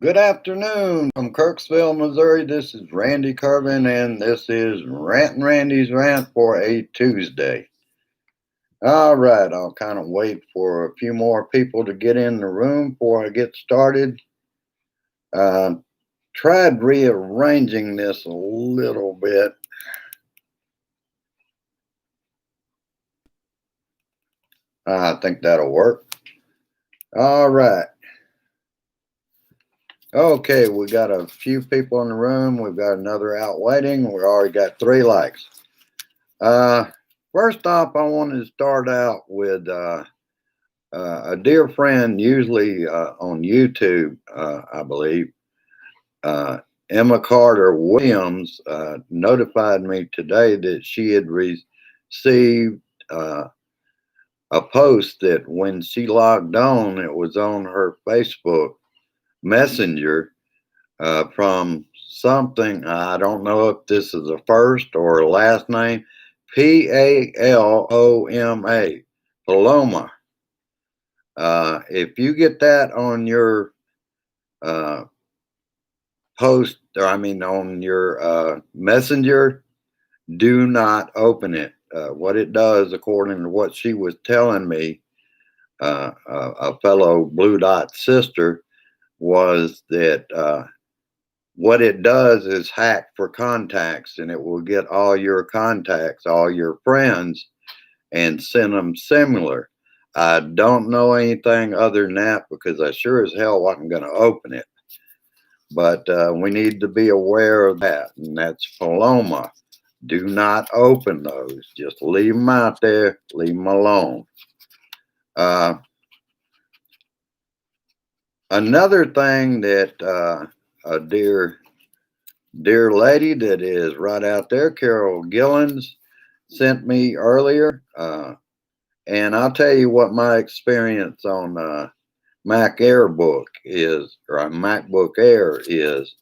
Good afternoon from Kirksville, Missouri. This is Randy Curvin, and this is Randy's Rant for a Tuesday. All right, I'll kind of wait for a few more people to get in the room before I get started. Tried rearranging this a little bit. I think that'll work. All right. Okay, we got a few people in the room. We've got another out waiting. We already got 3 likes. First off, I wanted to start out with a dear friend, usually on YouTube, I believe, Emma Carter Williams, notified me today that she had received a post that when she logged on, it was on her Facebook Messenger from something. I don't know if this is a first or a last name. Paloma. Paloma. If you get that on your post, or on your messenger, do not open it. What it does, according to what she was telling me, a fellow Blue Dot sister, was that what it does is hack for contacts, and it will get all your contacts, all your friends, and send them similar. I don't know anything other than that because I sure as hell wasn't going to open it. But we need to be aware of that, and that's Paloma. Do not open those. Just leave them out there. Leave them alone. Another thing that a dear lady that is right out there, Carol Gillens, sent me earlier. And I'll tell you what my experience on Mac Air book is, or a MacBook Air is.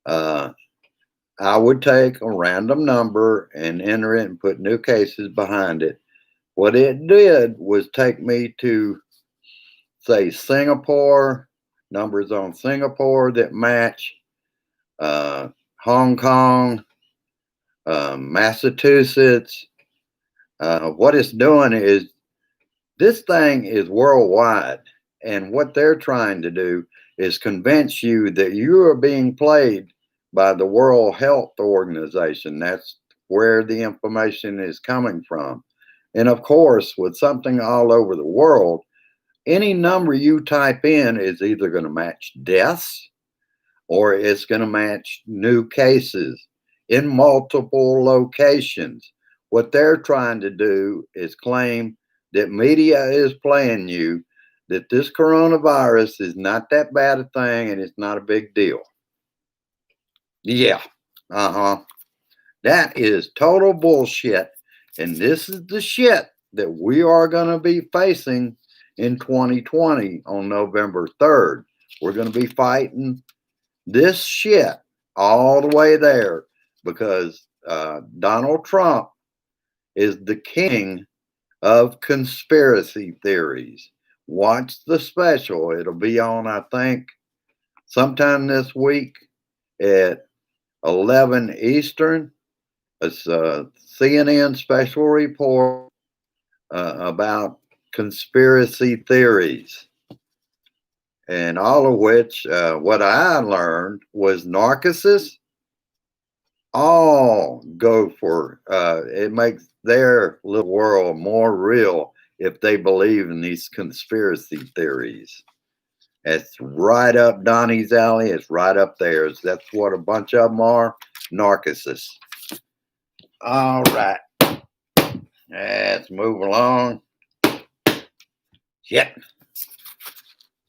I would take a random number and enter it and put new cases behind it. What it did was take me to, say, Singapore, numbers on Singapore that match, Hong Kong, Massachusetts. What it's doing is this thing is worldwide, and what they're trying to do is convince you that you are being played by the World Health Organization. That's where the information is coming from. And of course, with something all over the world, any number you type in is either going to match deaths or it's going to match new cases in multiple locations. What they're trying to do is claim that media is playing you, that this coronavirus is not that bad a thing and it's not a big deal. Yeah, that is total bullshit. And this is the shit that we are going to be facing in 2020 on November 3rd. We're going to be fighting this shit all the way there because Donald Trump is the king of conspiracy theories. Watch the special. It'll be on, I think, sometime this week at 11 Eastern. It's a CNN special report about conspiracy theories. And all of which, what I learned was narcissists all go for, it makes their little world more real if they believe in these conspiracy theories. It's right up Donnie's alley. It's right up theirs. That's what a bunch of them are, narcissists. All right. Let's move along. Shit.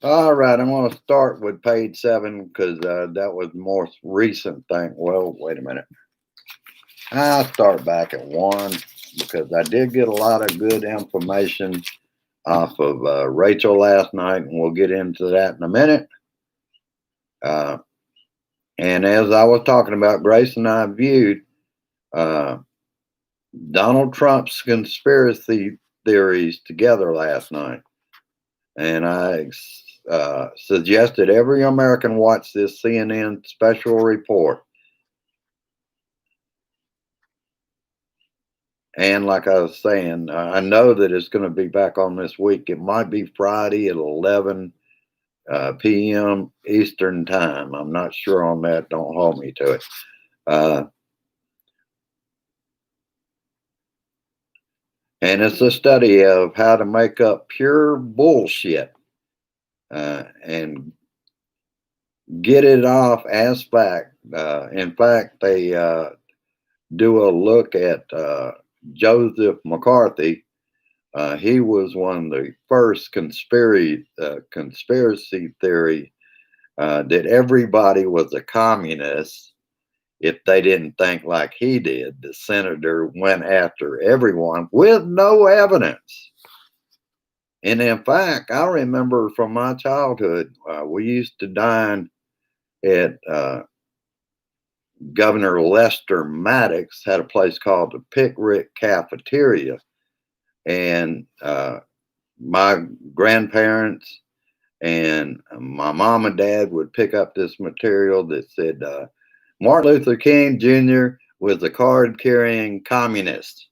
All right, I'm going to start with page 7 because that was the most recent thing. Well, wait a minute. I'll start back at 1 because I did get a lot of good information off of Rachel last night, and we'll get into that in a minute. And as I was talking about, Grace and I viewed Donald Trump's conspiracy theories together last night. And I suggested every American watch this CNN special report. And like I was saying, I know that it's going to be back on this week. It might be Friday at 11 p.m. Eastern time. I'm not sure on that. Don't hold me to it. And it's a study of how to make up pure bullshit and get it off as fact. In fact, they do a look at Joseph McCarthy. He was one of the first conspiracy theory that everybody was a communist if they didn't think like he did. The senator went after everyone with no evidence. And in fact, I remember from my childhood, we used to dine at Governor Lester Maddox had a place called the Pickrick Cafeteria. And my grandparents and my mom and dad would pick up this material that said Martin Luther King Jr. was a card-carrying communist.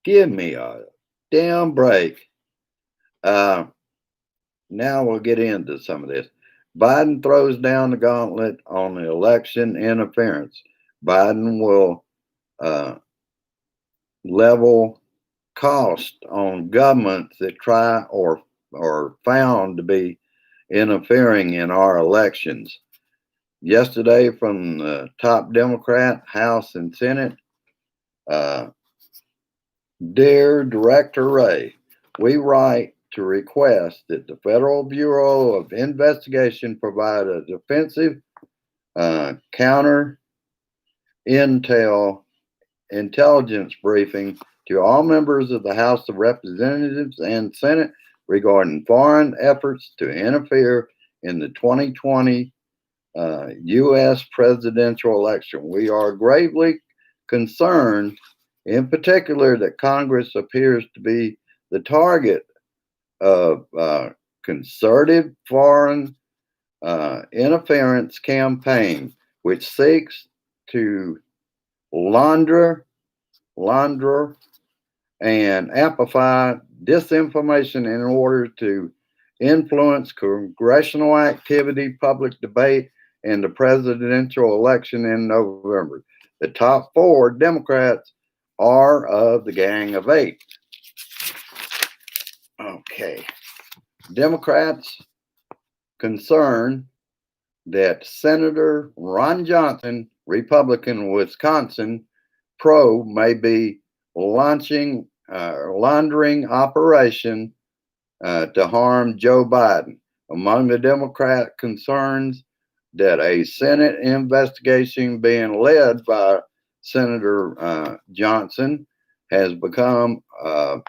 Give me a damn break. Now we'll get into some of this. Biden throws down the gauntlet on the election interference. Biden will level cost on governments that try or found to be interfering in our elections. Yesterday, from the top Democrat, House and Senate, Dear Director Ray, we write to request that the Federal Bureau of Investigation provide a defensive counter intelligence briefing to all members of the House of Representatives and Senate regarding foreign efforts to interfere in the 2020 U.S. presidential election. We are gravely concerned, in particular, that Congress appears to be the target of concerted foreign interference campaign, which seeks to launder and amplify disinformation in order to influence congressional activity, public debate, and the presidential election in November. The top 4 Democrats are of the Gang of 8. Okay. Democrats concerned that Senator Ron Johnson, Republican, Wisconsin, may be launching laundering operation to harm Joe Biden. Among the Democrat concerns that a Senate investigation being led by Senator Johnson has become a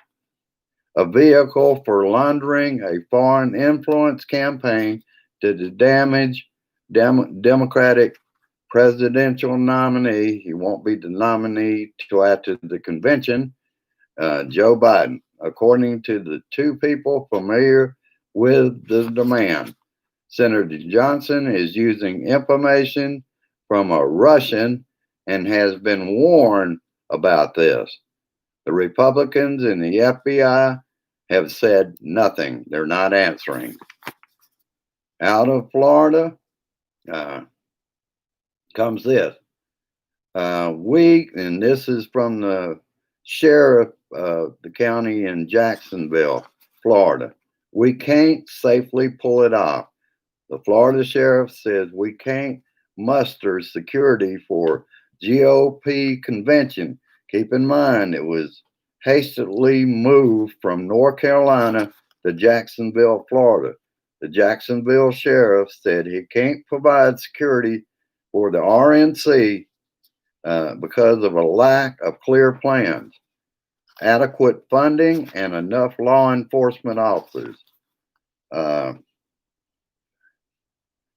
vehicle for laundering a foreign influence campaign to damage Democratic presidential nominee. He won't be the nominee till after the convention, Joe Biden, according to the 2 people familiar with the demand. Senator Johnson is using information from a Russian and has been warned about this. The Republicans and the FBI have said nothing. They're not answering. Out of Florida comes this. And this is from the sheriff of the county in Jacksonville, Florida. We can't safely pull it off. The Florida sheriff says we can't muster security for GOP convention. Keep in mind, it was hastily moved from North Carolina to Jacksonville, Florida. The Jacksonville sheriff said he can't provide security for the RNC because of a lack of clear plans, adequate funding, and enough law enforcement officers.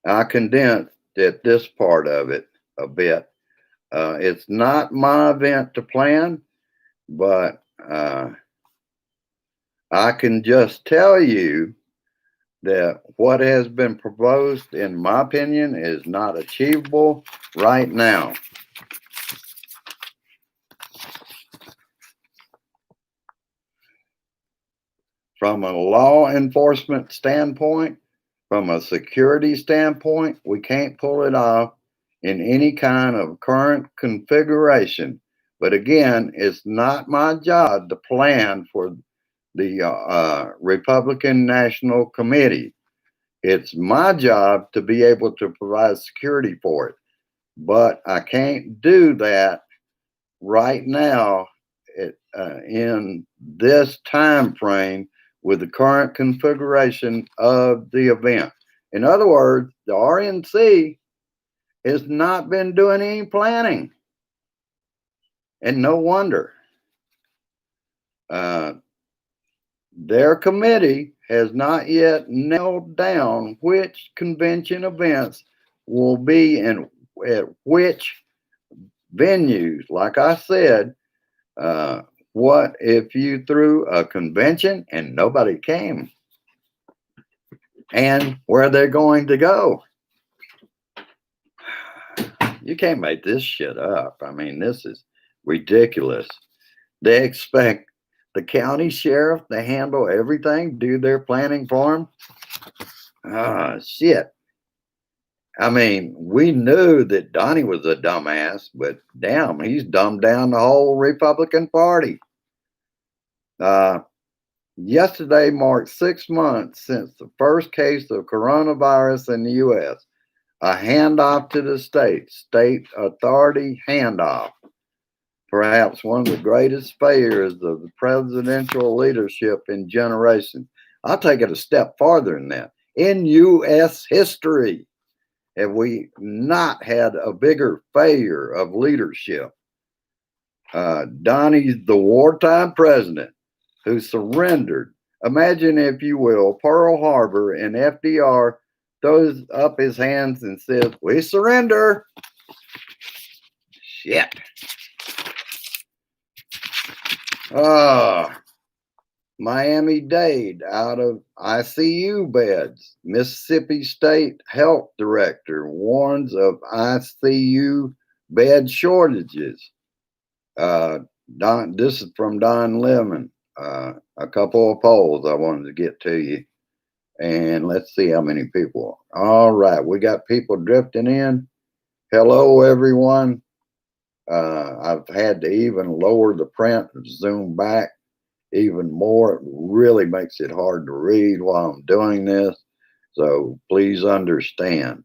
I condensed at this part of it a bit. It's not my event to plan, but I can just tell you that what has been proposed, in my opinion, is not achievable right now. From a law enforcement standpoint, from a security standpoint, we can't pull it off in any kind of current configuration. But again, it's not my job to plan for the Republican National Committee. It's my job to be able to provide security for it. But I can't do that right now in this time frame with the current configuration of the event. In other words, the RNC has not been doing any planning, and no wonder. Their committee has not yet nailed down which convention events will be in at which venues. Like I said, what if you threw a convention and nobody came? And where they're going to go? You can't make this shit up. I mean, this is ridiculous. They expect the county sheriff to handle everything, do their planning for them. Ah, shit. I mean, we knew that Donnie was a dumbass, but damn, he's dumbed down the whole Republican Party. Yesterday marked 6 months since the first case of coronavirus in the U.S. A handoff to the state authority handoff. Perhaps one of the greatest failures of the presidential leadership in generations. I'll take it a step farther than that. In U.S. history, have we not had a bigger failure of leadership? Donnie's the wartime president who surrendered. Imagine, if you will, Pearl Harbor, and FDR throws up his hands and says, "We surrender." Shit. Miami-Dade out of ICU beds. Mississippi State Health Director warns of ICU bed shortages. This is from Don Lemon. A couple of polls I wanted to get to you. And let's see how many people. All right, we got people drifting in. Hello, everyone. I've had to even lower the print and zoom back even more. It really makes it hard to read while I'm doing this. So please understand.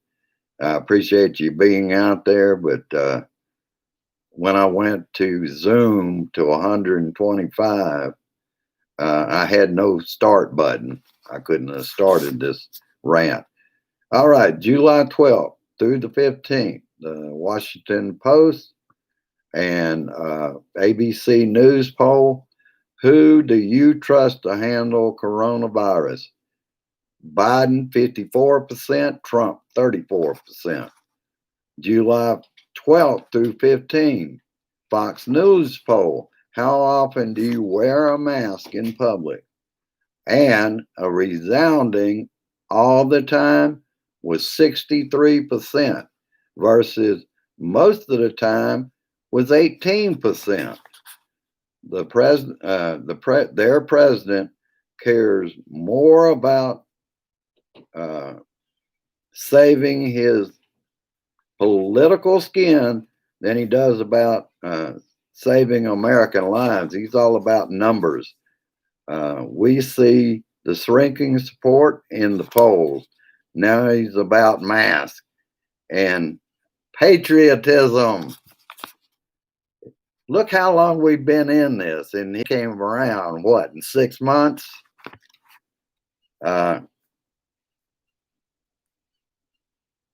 I appreciate you being out there, but when I went to Zoom to 125, I had no start button. I couldn't have started this rant. All right, July 12th through the 15th, the Washington Post and ABC News poll. Who do you trust to handle coronavirus? Biden 54%, Trump 34%. July 12th through 15th, Fox News poll. How often do you wear a mask in public? And a resounding all the time was 63% versus most of the time was 18%. Their president cares more about saving his political skin than he does about saving American lives. He's all about numbers. We see the shrinking support in the polls. Now he's about masks and patriotism. Look how long we've been in this, and he came around, what, in 6 months? And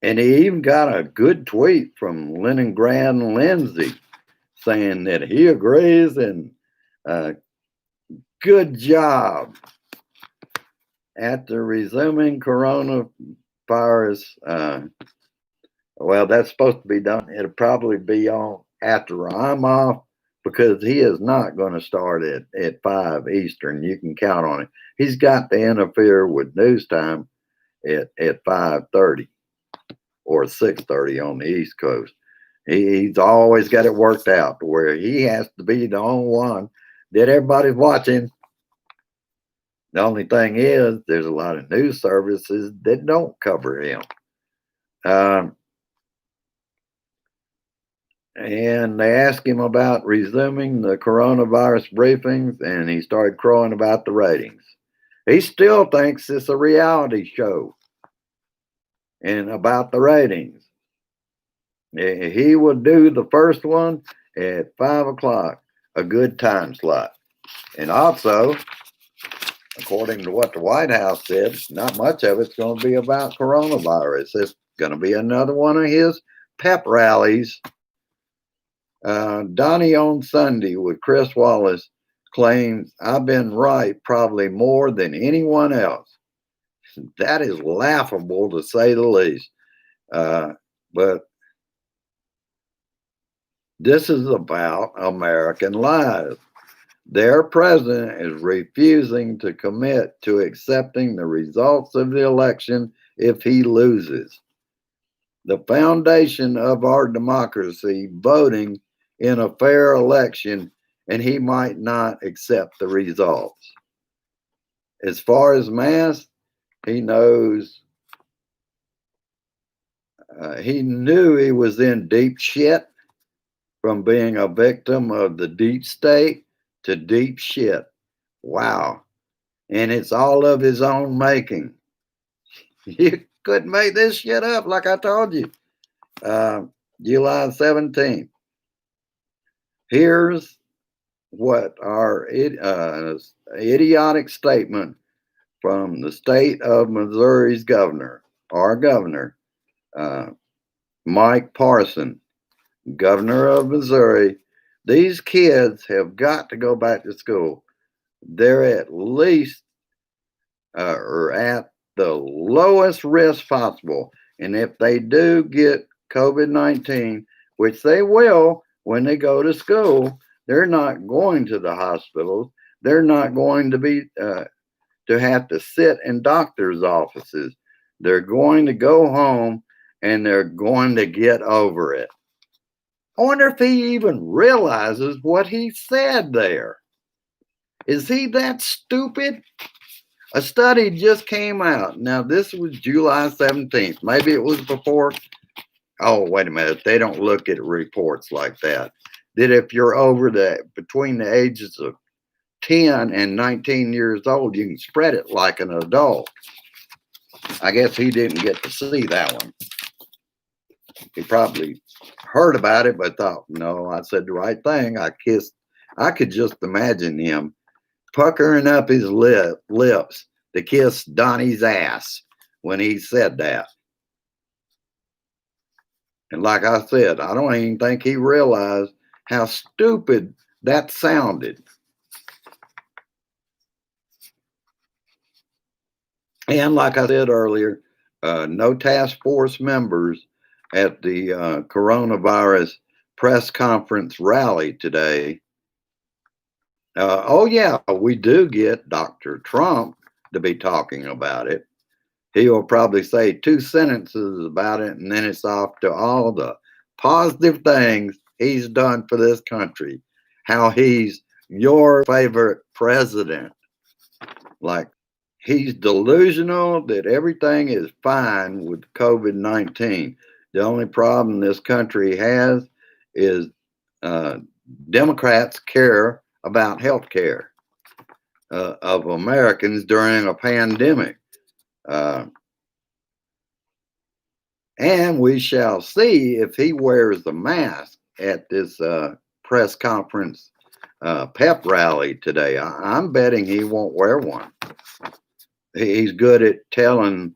he even got a good tweet from Leningrad Lindsay saying that he agrees and good job. After resuming coronavirus, well, that's supposed to be done. It'll probably be on after I'm off, because he is not going to start at 5 Eastern. You can count on it. He's got to interfere with news time at 5:30 or 6:30 on the East Coast. He's always got it worked out to where he has to be the only one that everybody's watching. The only thing is, there's a lot of news services that don't cover him. And they asked him about resuming the coronavirus briefings, and he started crowing about the ratings. He still thinks it's a reality show and about the ratings. He would do the first one at 5 o'clock, a good time slot. And also, according to what the White House said, not much of it's going to be about coronavirus. It's going to be another one of his pep rallies. Donnie on Sunday with Chris Wallace claims, "I've been right probably more than anyone else." That is laughable to say the least. But this is about American lives. Their president is refusing to commit to accepting the results of the election if he loses. The foundation of our democracy, voting in a fair election, and he might not accept the results. As far as masks, he knows, he knew he was in deep shit from being a victim of the deep state to deep shit. Wow. And it's all of his own making. You couldn't make this shit up, like I told you. July 17th. Here's what our idiotic statement from the state of Missouri's governor, our governor, Mike Parson, governor of Missouri. These kids have got to go back to school. They're at least or at the lowest risk possible. And if they do get COVID-19, which they will when they go to school, they're not going to the hospitals. They're not going to be to have to sit in doctor's offices. They're going to go home and they're going to get over it. I wonder if he even realizes what he said there. Is he that stupid? A study just came out. Now, this was July 17th. Maybe it was before. Oh, wait a minute. They don't look at reports like that. That if you're over between the ages of 10 and 19 years old, you can spread it like an adult. I guess he didn't get to see that one. He probably heard about it, but thought, no, I said the right thing. I could just imagine him puckering up his lips to kiss Donnie's ass when he said that. And like I said, I don't even think he realized how stupid that sounded. And like I said earlier, no task force members at the coronavirus press conference rally today. Oh, yeah, we do get Dr. Trump to be talking about it. He will probably say 2 sentences about it, and then it's off to all the positive things he's done for this country. How he's your favorite president. Like, he's delusional that everything is fine with COVID-19. The only problem this country has is Democrats care about health care of Americans during a pandemic. And we shall see if he wears the mask at this press conference pep rally today. I'm betting he won't wear one. He's good at telling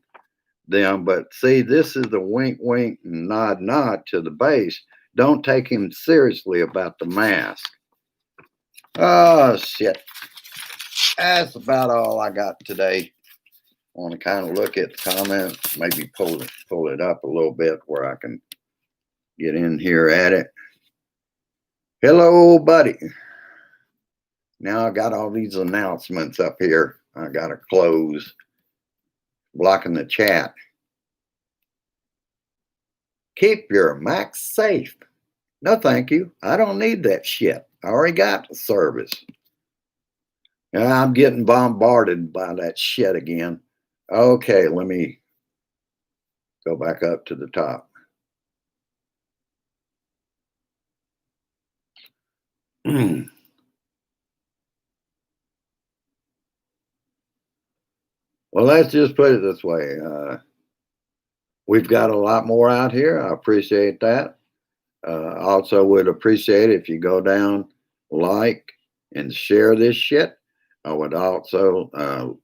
them, but see, this is a wink, wink, and nod, nod to the base. Don't take him seriously about the mask. Oh, shit. That's about all I got today. I want to kind of look at the comments, maybe pull it up a little bit where I can get in here at it. Hello, buddy. Now I got all these announcements up here. I got to close blocking the chat. Keep your Mac safe. No, thank you. I don't need that shit. I already got the service. Now I'm getting bombarded by that shit again. Okay, let me go back up to the top. Well, let's just put it this way. We've got a lot more out here. I appreciate that. Also would appreciate if you go down, like, and share this shit. I would also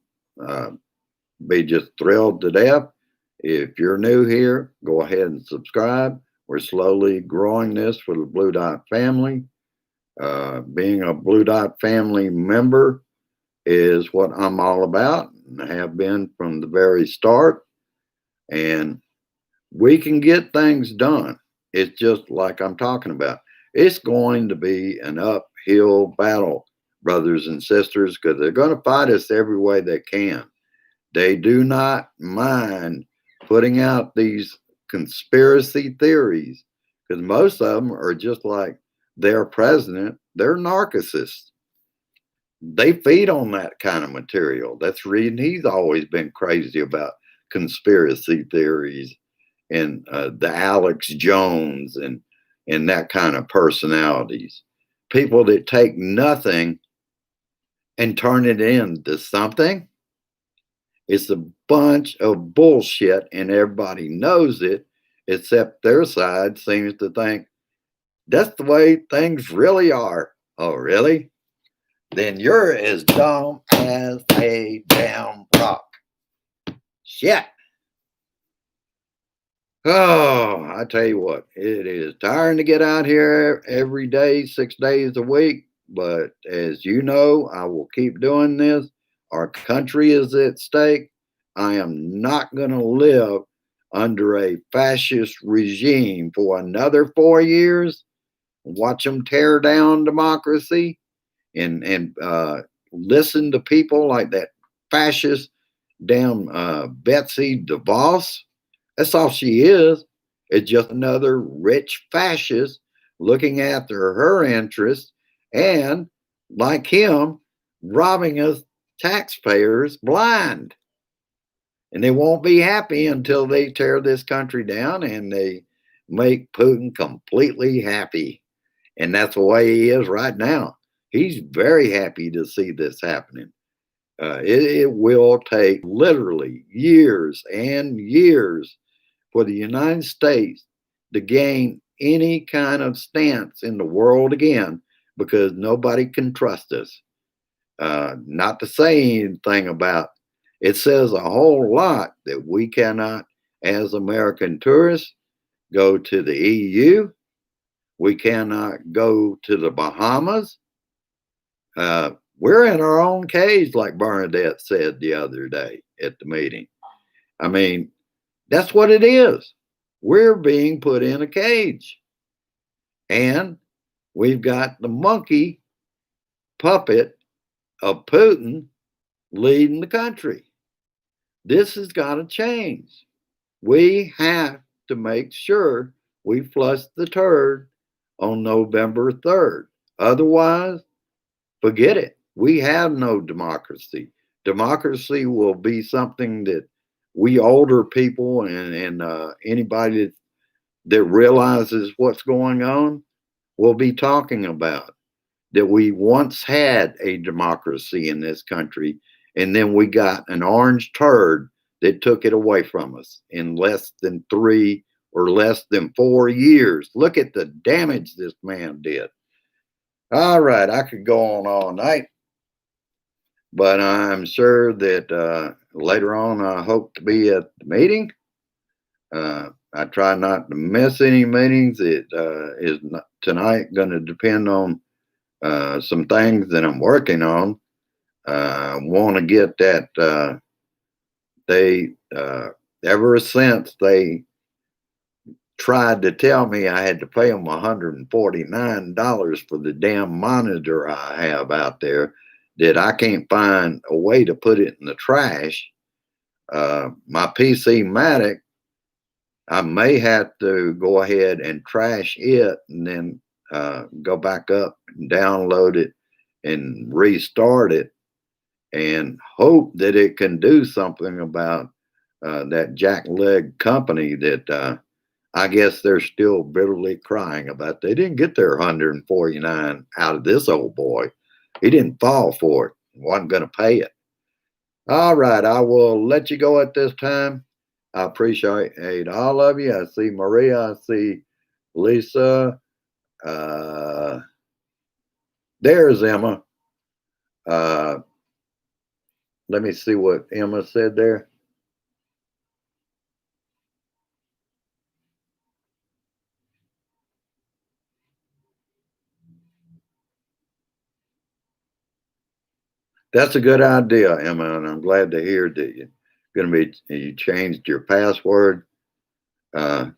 be just thrilled to death. If you're new here, go ahead and subscribe. We're slowly growing this for the Blue Dot family. Being a Blue Dot family member is what I'm all about and have been from the very start. And we can get things done. It's just like I'm talking about. It's going to be an uphill battle, brothers and sisters, because they're going to fight us every way they can. They do not mind putting out these conspiracy theories because most of them are just like their president. They're narcissists. They feed on that kind of material. That's the reason he's always been crazy about conspiracy theories and the Alex Jones and that kind of personalities. People that take nothing and turn it into something. It's a bunch of bullshit and everybody knows it, except their side seems to think that's the way things really are. Oh, really? Then you're as dumb as a damn rock. Shit. Oh, I tell you what, it is tiring to get out here every day, 6 days a week. But as you know, I will keep doing this. Our country is at stake. I am not going to live under a fascist regime for another 4 years. Watch them tear down democracy and listen to people like that fascist damn Betsy DeVos. That's all she is. It's just another rich fascist looking after her interests and, like him, robbing us taxpayers blind. And they won't be happy until they tear this country down and they make Putin completely happy. And that's the way he is right now. He's very happy to see this happening. It will take literally years and years for the United States to gain any kind of stance in the world again because nobody can trust us. Not to say anything about it says a whole lot that we cannot, as American tourists, go to the EU. We cannot go to the Bahamas. We're in our own cage, like Bernadette said the other day at the meeting. I mean, that's what it is. We're being put in a cage. And we've got the monkey puppet of Putin leading the country. This has got to change. We have to make sure we flush the turd on November 3rd. Otherwise, forget it. We have no democracy. Democracy will be something that we older people and anybody that realizes what's going on will be talking about. That we once had a democracy in this country, and then we got an orange turd that took it away from us in less than 3 or less than 4 years. Look at the damage this man did. All right, I could go on all night, but I'm sure that later on I hope to be at the meeting. I try not to miss any meetings. It is not, tonight going to depend on some things that I'm working on. I want to get that they ever since they tried to tell me I had to pay them $149 for the damn monitor I have out there that I can't find a way to put it in the trash. My PC Matic, I may have to go ahead and trash it and then go back up and download it and restart it and hope that it can do something about that jackleg company that I guess they're still bitterly crying about. They didn't get their 149 out of this old boy. He didn't fall for it. Wasn't going to pay it. All right, I will let you go at this time. I appreciate all of you. I see Maria. I see Lisa. There's Emma. Let me see what Emma said there. That's a good idea, Emma, and I'm glad to hear that you changed your password. Like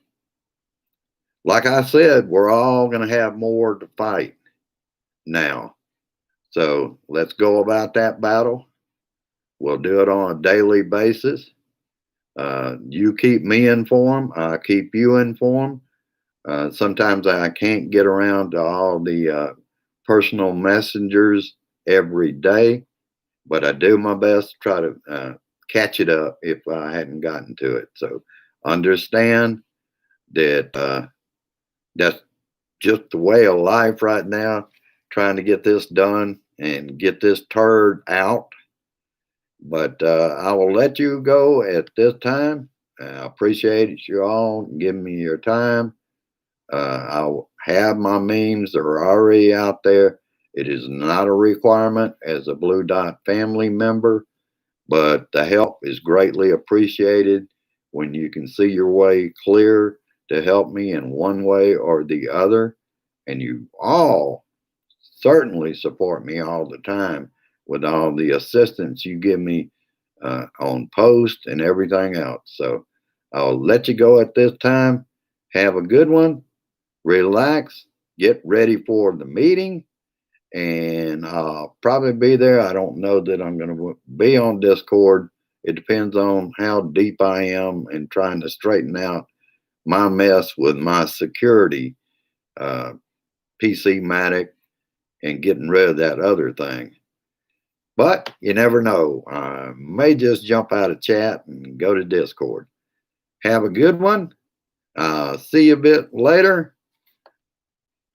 I said, we're all going to have more to fight now. So let's go about that battle. We'll do it on a daily basis. You keep me informed. I keep you informed. Sometimes I can't get around to all the personal messengers every day, but I do my best to try to catch it up if I hadn't gotten to it. So understand that that's just the way of life right now, trying to get this done and get this turd out. But I will let you go at this time. I appreciate you all giving me your time. I'll have my memes that are already out there. It is not a requirement as a Blue Dot family member, but the help is greatly appreciated when you can see your way clear to help me in one way or the other. And you all certainly support me all the time with all the assistance you give me on post and everything else. So I'll let you go at this time. Have a good one. Relax. Get ready for the meeting. And I'll probably be there. I don't know that I'm going to be on Discord. It depends on how deep I am in trying to straighten out my mess with my security PC Matic and getting rid of that other thing. But you never know. I may just jump out of chat and go to Discord. Have a good one. See you a bit later.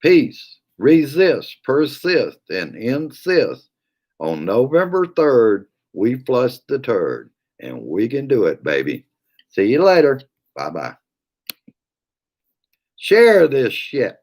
Peace. Resist, persist, and insist. On November 3rd, we flush the turd. And we can do it, baby. See you later. Bye-bye. Share this shit.